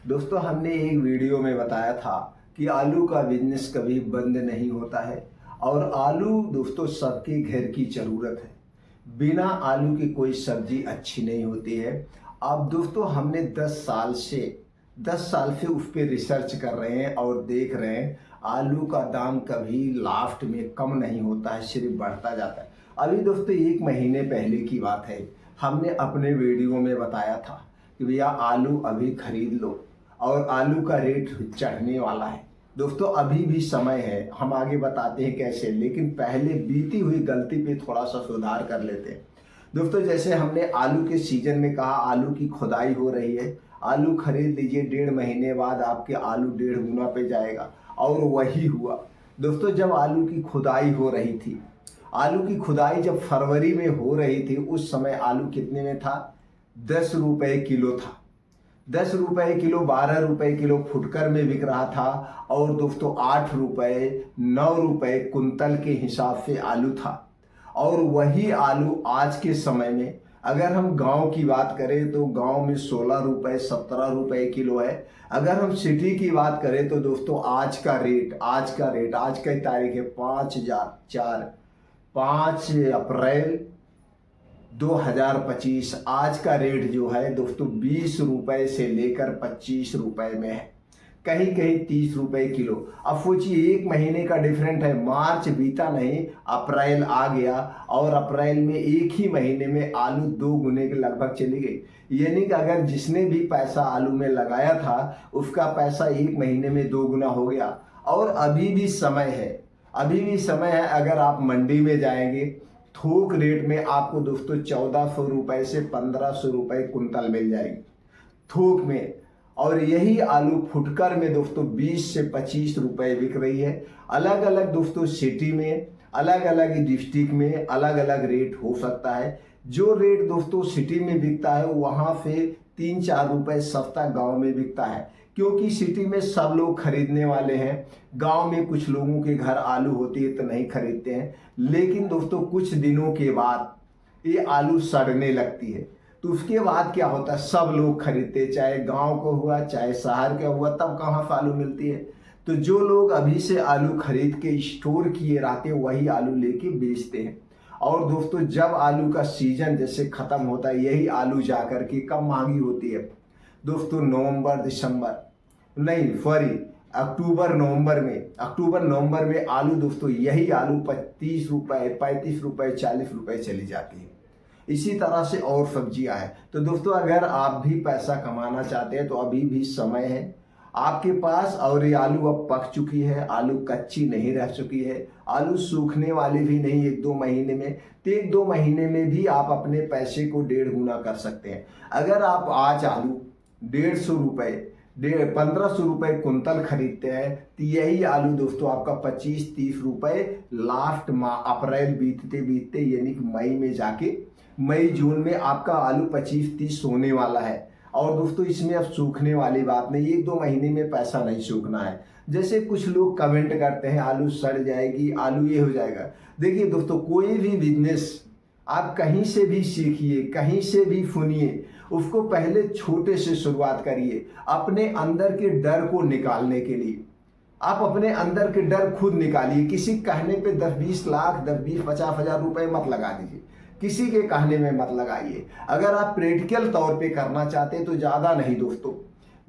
दोस्तों हमने एक वीडियो में बताया था कि आलू का बिजनेस कभी बंद नहीं होता है और आलू दोस्तों सबके घर की ज़रूरत है। बिना आलू की कोई सब्जी अच्छी नहीं होती है। अब दोस्तों हमने 10 साल से उस पर रिसर्च कर रहे हैं और देख रहे हैं आलू का दाम कभी लास्ट में कम नहीं होता है, सिर्फ बढ़ता जाता है। अभी दोस्तों 1 महीने पहले की बात है, हमने अपने वीडियो में बताया था कि भैया आलू अभी खरीद लो और आलू का रेट चढ़ने वाला है। दोस्तों अभी भी समय है, हम आगे बताते हैं कैसे, लेकिन पहले बीती हुई गलती पे थोड़ा सा सुधार कर लेते हैं। दोस्तों जैसे हमने आलू के सीजन में कहा आलू की खुदाई हो रही है, आलू खरीद लीजिए, 1.5 महीने बाद आपके आलू 1.5 गुना पे जाएगा। और वही हुआ दोस्तों, जब आलू की खुदाई हो रही थी, आलू की खुदाई जब फरवरी में हो रही थी, उस समय आलू कितने में था? 10 रुपए किलो था। 10 रुपए किलो, 12 रुपए किलो फुटकर में बिक रहा था। और दोस्तों 8 रुपए 9 रुपए कुंतल के हिसाब से आलू था। और वही आलू आज के समय में अगर हम गांव की बात करें तो गांव में 16 रुपए 17 रुपए किलो है। अगर हम सिटी की बात करें तो दोस्तों आज का तारीख है 5 अप्रैल 2025। आज का रेट जो है दोस्तों 20 रुपए से लेकर 25 रुपए में है, कहीं कहीं 30 रुपए किलो। अब सोचिए 1 महीने का डिफरेंट है, मार्च बीता नहीं, अप्रैल आ गया और अप्रैल में एक ही महीने में आलू 2 गुने के लगभग चली गई। यानी कि अगर जिसने भी पैसा आलू में लगाया था उसका पैसा 1 महीने में 2 गुना हो गया। और अभी भी समय है, अगर आप मंडी में जाएंगे थोक रेट में आपको दोस्तों 1400 रुपए से 1500 रुपए कुंतल मिल जाएगी थोक में। और यही आलू फुटकर में दोस्तों 20 से 25 रुपए बिक रही है। अलग अलग दोस्तों सिटी में, अलग अलग डिस्ट्रिक्ट में अलग अलग रेट हो सकता है। जो रेट दोस्तों सिटी में बिकता है वहां से 3-4 रुपए सस्ता गांव में बिकता है, क्योंकि सिटी में सब लोग खरीदने वाले हैं। गांव में कुछ लोगों के घर आलू होती है तो नहीं खरीदते हैं। लेकिन दोस्तों कुछ दिनों के बाद ये आलू सड़ने लगती है, तो उसके बाद क्या होता है, सब लोग खरीदते, चाहे गांव को हुआ चाहे शहर का हुआ, तब कहाँ से आलू मिलती है। तो जो लोग अभी से आलू खरीद के स्टोर किए रहते हैं वही आलू लेके बेचते हैं। और दोस्तों जब आलू का सीजन जैसे खत्म होता है, यही आलू जाकर के कब महंगी होती है दोस्तों? अक्टूबर नवंबर में आलू दोस्तों यही आलू 30 रुपए 35 रुपए 40 रुपए चली जाती है। इसी तरह से और सब्जियां हैं। तो दोस्तों अगर आप भी पैसा कमाना चाहते हैं तो अभी भी समय है आपके पास। और ये आलू अब पक चुकी है, आलू कच्ची नहीं रह चुकी है, आलू सूखने वाली भी नहीं 1-2 महीने में। तो 1-2 महीने में भी आप अपने पैसे को 1.5 गुना कर सकते हैं। अगर आप आज आलू 1500 रुपए कुंतल खरीदते हैं तो यही आलू दोस्तों आपका 25-30 रुपए लास्ट अप्रैल बीतते यानी कि मई में जाके मई जून में आपका आलू 25-30 होने वाला है। और दोस्तों इसमें अब सूखने वाली बात नहीं, 1-2 महीने में पैसा नहीं सूखना है। जैसे कुछ लोग कमेंट करते हैं आलू सड़ जाएगी, आलू ये हो जाएगा। देखिए दोस्तों कोई भी बिजनेस आप कहीं से भी सीखिए, कहीं से भी सुनिए, उसको पहले छोटे से शुरुआत करिए। अपने अंदर के डर को निकालने के लिए आप अपने अंदर के डर खुद निकालिए। किसी कहने पे 10-20 लाख 10-20-50 हजार रुपए मत लगा दीजिए, किसी के कहने में मत लगाइए। अगर आप प्रैक्टिकल तौर पे करना चाहते हैं तो ज़्यादा नहीं दोस्तों,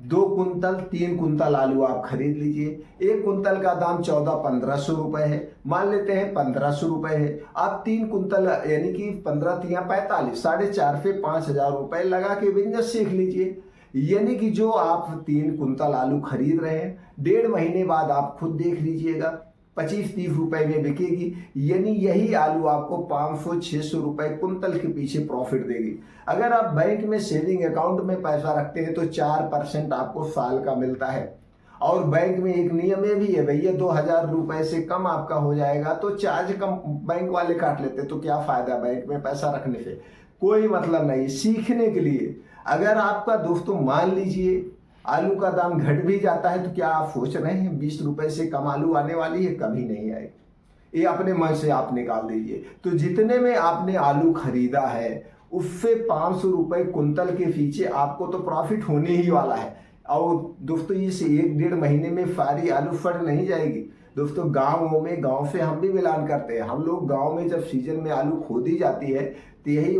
2 कुंतल 3 कुंतल आलू आप खरीद लीजिए। 1 कुंतल का दाम 1400-1500 रुपए है, मान लेते हैं 1500 रुपए है। आप 3 कुंतल यानी कि 15-3-45 4.5 से 5,000 रुपए लगा के बिजनेस सीख लीजिए। यानी कि जो आप 3 कुंतल आलू खरीद रहे हैं 1.5 महीने बाद आप खुद देख लीजिएगा 25-30 रुपए में बिकेगी। यानी यही आलू आपको 500-600 रुपए कुंतल के पीछे प्रॉफिट देगी। अगर आप बैंक में सेविंग अकाउंट में पैसा रखते हैं तो 4% आपको साल का मिलता है। और बैंक में एक नियम ये भी है भैया, 2000 रुपए से कम आपका हो जाएगा तो चार्ज कम बैंक वाले काट लेते। तो क्या फायदा बैंक में पैसा रखने से, कोई मतलब नहीं। सीखने के लिए अगर आपका दोस्तों मान लीजिए आलू का दाम घट भी जाता है तो क्या आप सोच रहे हैं 20 रुपए से कम आलू आने वाली है? कभी नहीं आएगी। ये अपने मन से आप निकाल दीजिए। तो जितने में आपने आलू खरीदा है उससे 500 रुपए कुंतल के पीछे आपको तो प्रॉफिट होने ही वाला है। और दोस्तों इस 1-1.5 महीने में सारी आलू फट नहीं जाएगी। दोस्तों गाँव से हम भी बिलोंग करते हैं। हम लोग गाँव में जब सीजन में आलू खोदी जाती है तो यही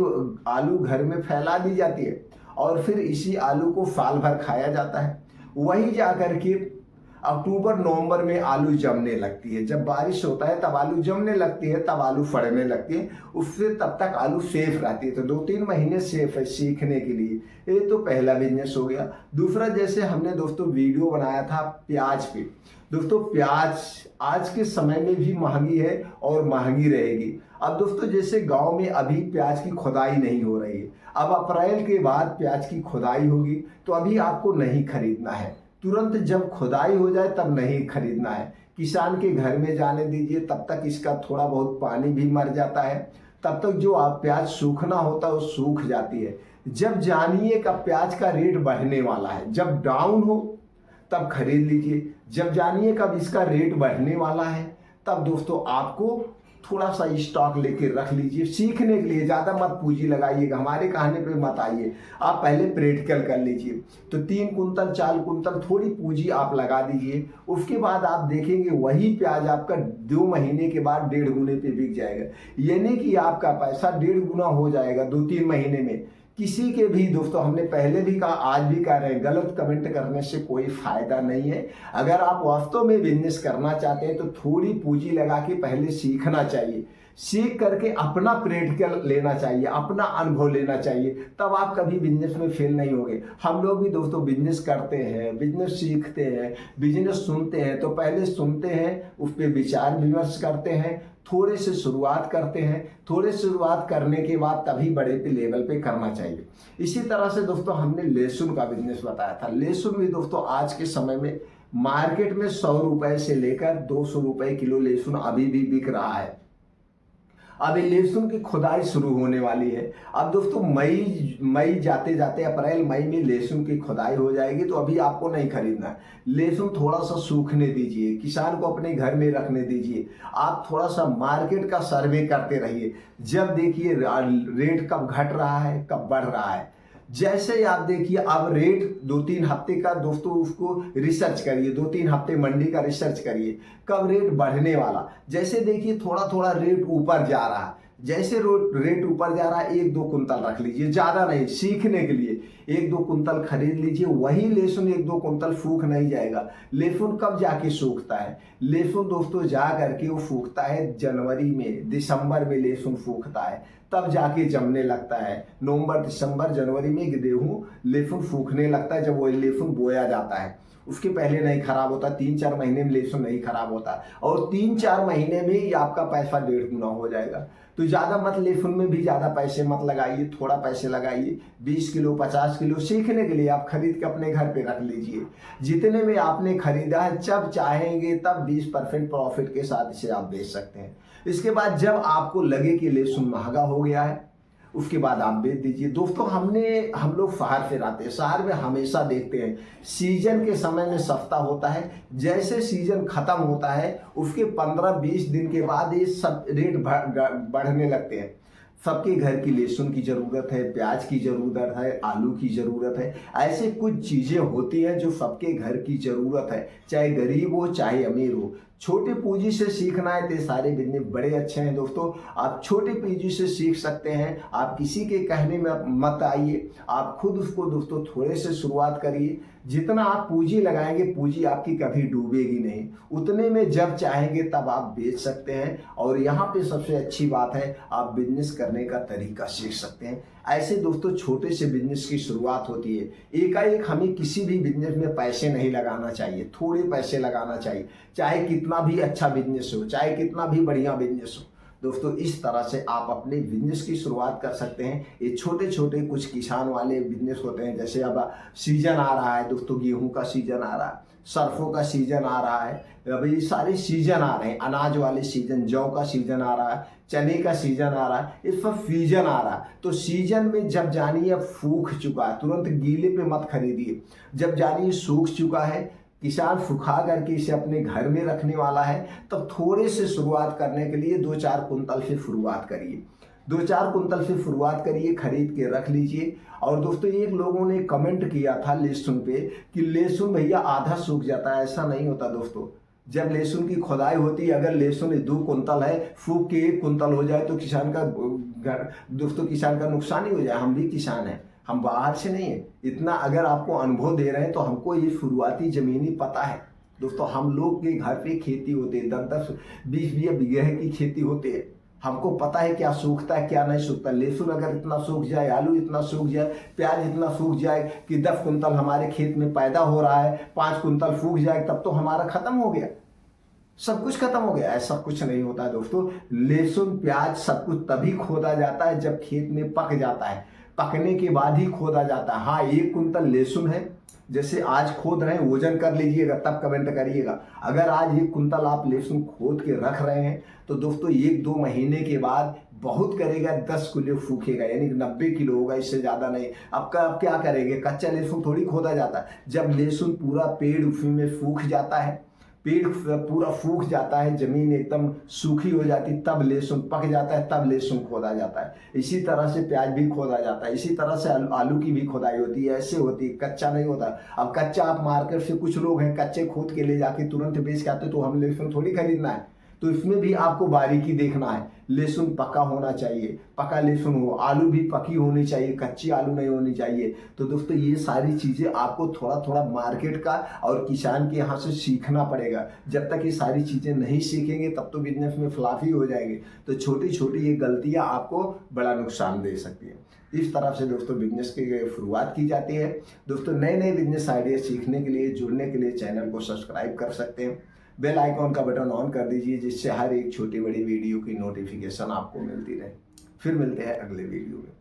आलू घर में फैला दी जाती है और फिर इसी आलू को साल भर खाया जाता है। वही जा कर के अक्टूबर नवंबर में आलू जमने लगती है। जब बारिश होता है तब आलू जमने लगती है, तब आलू फड़ने लगती है। उससे तब तक आलू सेफ रहती है। तो 2-3 महीने सेफ है सीखने के लिए। ये तो पहला बिजनेस हो गया। दूसरा, जैसे हमने दोस्तों वीडियो बनाया था प्याज पे। दोस्तों प्याज आज के समय में भी महंगी है और महंगी रहेगी। अब दोस्तों जैसे गांव में अभी प्याज की खुदाई नहीं हो रही है, अब अप्रैल के बाद प्याज की खुदाई होगी, तो अभी आपको नहीं खरीदना है। तुरंत जब खुदाई हो जाए तब नहीं खरीदना है। किसान के घर में जाने दीजिए, तब तक इसका थोड़ा बहुत पानी भी मर जाता है। तब तक जो आप प्याज सूखना होता है वो सूख जाती है। जब जानिए का प्याज का रेट बढ़ने वाला है, जब डाउन हो तब खरीद लीजिए। जब जानिए कब इसका रेट बढ़ने वाला है तब दोस्तों आपको थोड़ा सा स्टॉक लेके रख लीजिए। सीखने के लिए ज़्यादा मत पूंजी लगाइएगा, हमारे कहने पे मत आइए। आप पहले प्रैक्टिकल कर लीजिए। तो 3 कुंतल 4 कुंतल थोड़ी पूंजी आप लगा दीजिए। उसके बाद आप देखेंगे वही प्याज आपका 2 महीने के बाद 1.5 गुने पे बिक जाएगा। यानी कि आपका पैसा 1.5 गुना हो जाएगा 2-3 महीने में। किसी के भी दोस्तों, हमने पहले भी कहा, आज भी कह रहे हैं, गलत कमेंट करने से कोई फायदा नहीं है। अगर आप वास्तव में बिजनेस करना चाहते हैं तो थोड़ी पूंजी लगा के पहले सीखना चाहिए। सीख करके अपना प्रैक्टिकल लेना चाहिए, अपना अनुभव लेना चाहिए, तब आप कभी बिजनेस में फेल नहीं होंगे। हम लोग भी दोस्तों बिजनेस करते हैं, बिजनेस सीखते हैं, बिजनेस सुनते हैं। तो पहले सुनते हैं, उस पर विचार विमर्श करते हैं, थोड़े से शुरुआत करते हैं। थोड़े शुरुआत करने के बाद तभी बड़े पे लेवल पे करना चाहिए। इसी तरह से दोस्तों हमने लहसुन का बिजनेस बताया था। लहसुन भी दोस्तों आज के समय में मार्केट में 100 रुपए से लेकर 200 रुपए किलो लहसुन अभी भी बिक रहा है। अभी लहसुन की खुदाई शुरू होने वाली है। अब दोस्तों मई जाते जाते अप्रैल मई में लहसुन की खुदाई हो जाएगी। तो अभी आपको नहीं खरीदना है। लहसुन थोड़ा सा सूखने दीजिए, किसान को अपने घर में रखने दीजिए। आप थोड़ा सा मार्केट का सर्वे करते रहिए। जब देखिए रेट कब घट रहा है, कब बढ़ रहा है। जैसे ही आप देखिए अब रेट 2-3 हफ्ते का दोस्तों उसको रिसर्च करिए। 2-3 हफ्ते मंडी का रिसर्च करिए, कब रेट बढ़ने वाला। जैसे देखिए थोड़ा थोड़ा रेट ऊपर जा रहा है, जैसे रेट ऊपर जा रहा है 1-2 कुंतल रख लीजिए, ज़्यादा नहीं, सीखने के लिए 1-2 कुंतल खरीद लीजिए। वही लहसुन 1-2 कुंतल सूख नहीं जाएगा। लहसुन कब जाके सूखता है? लहसुन दोस्तों जा करके वो सूखता है जनवरी में, दिसंबर में लहसुन सूखता है, तब जाके जमने लगता है। नवंबर दिसंबर जनवरी में गेहूँ लहसुन सूखने लगता है, जब वो लहसुन बोया जाता है। उसके पहले नहीं खराब होता। 3-4 महीने में लहसुन नहीं खराब होता और 3-4 महीने में ही आपका पैसा 1.5 गुना हो जाएगा। तो ज़्यादा मत लहसुन में भी ज़्यादा पैसे मत लगाइए, थोड़ा पैसे लगाइए। 20 किलो 50 किलो सीखने के लिए आप खरीद के अपने घर पे रख लीजिए। जितने में आपने खरीदा है, जब चाहेंगे तब 20% प्रॉफिट के साथ इसे आप बेच सकते हैं। इसके बाद जब आपको लगे कि लहसुन महंगा हो गया है, उसके बाद आप बेच दीजिए। दोस्तों हम लोग शहर से आते हैं, शहर में हमेशा देखते हैं सीजन के समय में सस्ता होता है। जैसे सीजन खत्म होता है उसके 15-20 दिन के बाद ये सब रेट बढ़ने लगते हैं। सबके घर की लहसुन की ज़रूरत है, प्याज की ज़रूरत है, आलू की ज़रूरत है। ऐसे कुछ चीज़ें होती हैं जो सबके घर की ज़रूरत है, चाहे गरीब हो चाहे अमीर हो। छोटी पूंजी से सीखना है तो सारे बिजनेस बड़े अच्छे हैं दोस्तों। आप छोटी पूंजी से सीख सकते हैं। आप किसी के कहने में मत आइए, आप खुद उसको दोस्तों थोड़े से शुरुआत करिए। जितना आप पूंजी लगाएंगे पूंजी आपकी कभी डूबेगी नहीं। उतने में जब चाहेंगे तब आप बेच सकते हैं। और यहाँ पे सबसे अच्छी बात है, आप बिजनेस करने का तरीका सीख सकते हैं। ऐसे दोस्तों छोटे से बिजनेस की शुरुआत होती है। एकाएक हमें किसी भी बिजनेस में पैसे नहीं लगाना चाहिए, थोड़े पैसे लगाना चाहिए। चाहे कितना भी अच्छा बिजनेस हो, चाहे कितना भी बढ़िया बिजनेस हो। दोस्तों इस तरह से आप अपने बिजनेस की शुरुआत कर सकते हैं। ये छोटे छोटे कुछ किसान वाले बिजनेस होते हैं। जैसे अब सीजन आ रहा है दोस्तों, गेहूं का सीजन आ रहा है, सरसों का सीजन आ रहा है, अभी सारे सीजन आ रहे हैं। अनाज वाले सीजन, जौ का सीजन आ रहा है, चने का सीजन आ रहा है, इस पर सीजन आ रहा है। तो सीजन में जब जानिए सूख चुका है, तुरंत गीले पे मत खरीदिए। जब जानिए सूख चुका है, किसान सुखा करके इसे अपने घर में रखने वाला है, तब थोड़े से शुरुआत करने के लिए 2-4 कुंतल से शुरुआत करिए। 2-4 कुंतल से शुरुआत करिए, खरीद के रख लीजिए। और दोस्तों एक लोगों ने कमेंट किया था लहसुन पे कि लहसुन भैया आधा सूख जाता है। ऐसा नहीं होता दोस्तों। जब लहसुन की खुदाई होती है, अगर लहसुन 2 कुंतल है, फूक के 1 कुंतल हो जाए तो किसान का दोस्तों किसान का नुकसान ही हो जाए। हम भी किसान हैं, हम बाहर से नहीं है। इतना अगर आपको अनुभव दे रहे हैं तो हमको ये शुरुआती जमीनी पता है दोस्तों। हम लोग के घर पे खेती होती है, 10-10, 20-20 बीघे की खेती होती है। हमको पता है क्या सूखता है क्या नहीं सूखता। लहसुन अगर इतना सूख जाए, आलू इतना सूख जाए, प्याज इतना सूख जाए कि 10 कुंतल हमारे खेत में पैदा हो रहा है, 5 कुंतल सूख जाए, तब तो हमारा खत्म हो गया, सब कुछ खत्म हो गया। ऐसा कुछ नहीं होता है दोस्तों। लहसुन प्याज सब कुछ तभी खोदा जाता है जब खेत में पक जाता है, पकने के बाद ही खोदा जाता है। हाँ, 1 कुंतल लहसुन है, जैसे आज खोद रहे हैं, वजन कर लीजिएगा तब कमेंट करिएगा। अगर आज 1 कुंतल आप लहसुन खोद के रख रहे हैं तो दोस्तों 1-2 महीने के बाद बहुत करेगा 10 किलो फूकेगा, यानी 90 किलो होगा, इससे ज़्यादा नहीं। अब क्या करेंगे, कच्चा लहसुन थोड़ी खोदा जाता है। जब लहसुन पूरा पेड़ उसी में सूख जाता है, पेड़ पूरा सूख जाता है, जमीन एकदम सूखी हो जाती, तब लहसुन पक जाता है, तब लहसुन खोदा जाता है। इसी तरह से प्याज भी खोदा जाता है, इसी तरह से आलू की भी खोदाई होती है, ऐसे होती है, कच्चा नहीं होता। अब कच्चा आप मार्केट से, कुछ लोग हैं कच्चे खोद के ले जाके तुरंत बेच के आते, तो हम लहसुन थोड़ी खरीदना है। तो इसमें भी आपको बारीकी देखना है। लहसुन पका होना चाहिए, पका लहसुन हो, आलू भी पकी होनी चाहिए, कच्ची आलू नहीं होनी चाहिए। तो दोस्तों ये सारी चीज़ें आपको थोड़ा थोड़ा मार्केट का और किसान के यहाँ से सीखना पड़ेगा। जब तक ये सारी चीज़ें नहीं सीखेंगे तब तो बिजनेस में फ्लॉप ही हो जाएंगे। तो छोटी छोटी ये गलतियाँ आपको बड़ा नुकसान दे सकती है। इस तरफ से दोस्तों बिजनेस की शुरुआत की जाती है। दोस्तों नए नए बिजनेस आइडिया सीखने के लिए, जुड़ने के लिए चैनल को सब्सक्राइब कर सकते हैं। बेल आइकॉन का बटन ऑन कर दीजिए, जिससे हर एक छोटी बड़ी वीडियो की नोटिफिकेशन आपको मिलती रहे। फिर मिलते हैं अगले वीडियो में।